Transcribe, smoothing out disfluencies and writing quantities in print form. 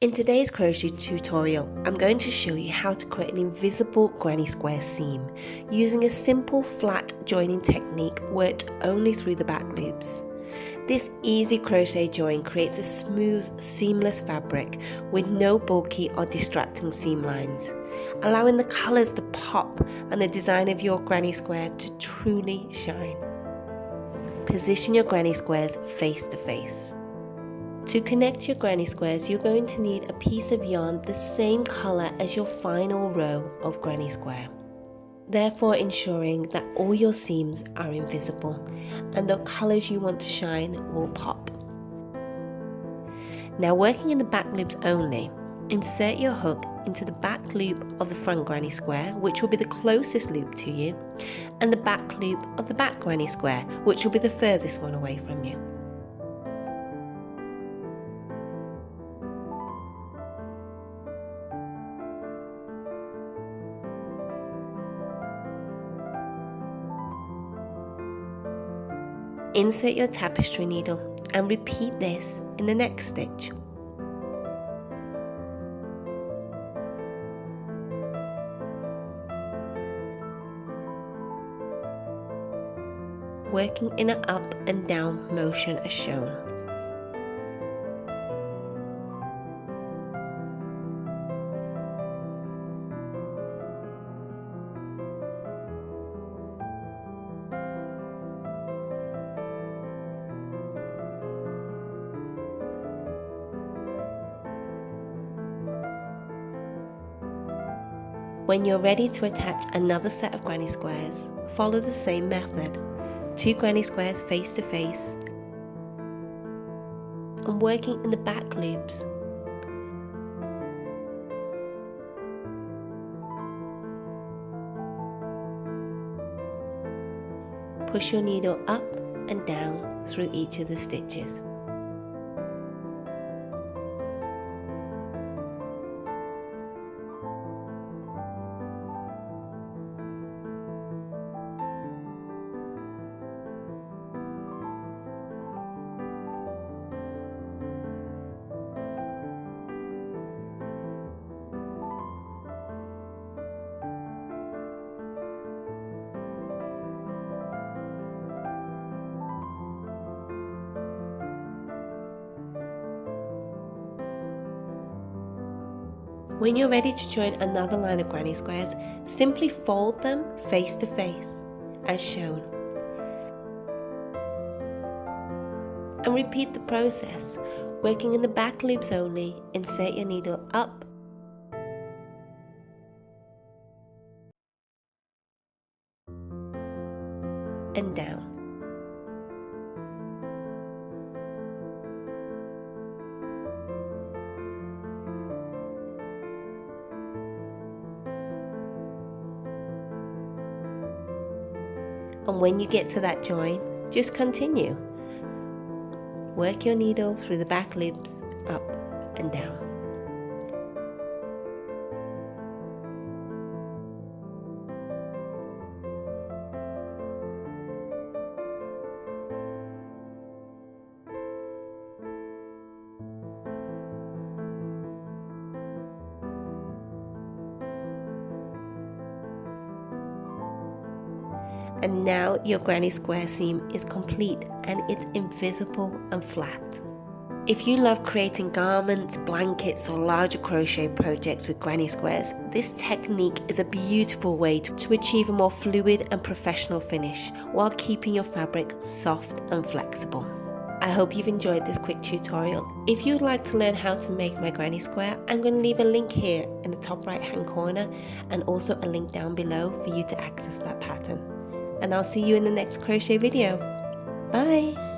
In today's crochet tutorial, I'm going to show you how to create an invisible granny square seam using a simple flat joining technique worked only through the back loops. This easy crochet join creates a smooth, seamless fabric with no bulky or distracting seam lines, allowing the colours to pop and the design of your granny square to truly shine. Position your granny squares face to face. To connect your granny squares, you're going to need a piece of yarn the same colour as your final row of granny square, therefore ensuring that all your seams are invisible and the colours you want to shine will pop. Now, working in the back loops only, insert your hook into the back loop of the front granny square, which will be the closest loop to you, and the back loop of the back granny square, which will be the furthest one away from you. Insert your tapestry needle and repeat this in the next stitch. Working in an up and down motion as shown. When you're ready to attach another set of granny squares, follow the same method. 2 granny squares face to face and working in the back loops. Push your needle up and down through each of the stitches. When you're ready to join another line of granny squares, simply fold them face to face, as shown. And repeat the process, working in the back loops only. Insert your needle up and down. And when you get to that join, just continue. Work your needle through the back loops, up and down. And now your granny square seam is complete and it's invisible and flat. If you love creating garments, blankets or larger crochet projects with granny squares, this technique is a beautiful way to achieve a more fluid and professional finish while keeping your fabric soft and flexible. I hope you've enjoyed this quick tutorial. If you'd like to learn how to make my granny square, I'm going to leave a link here in the top right hand corner and also a link down below for you to access that pattern. And I'll see you in the next crochet video. Bye!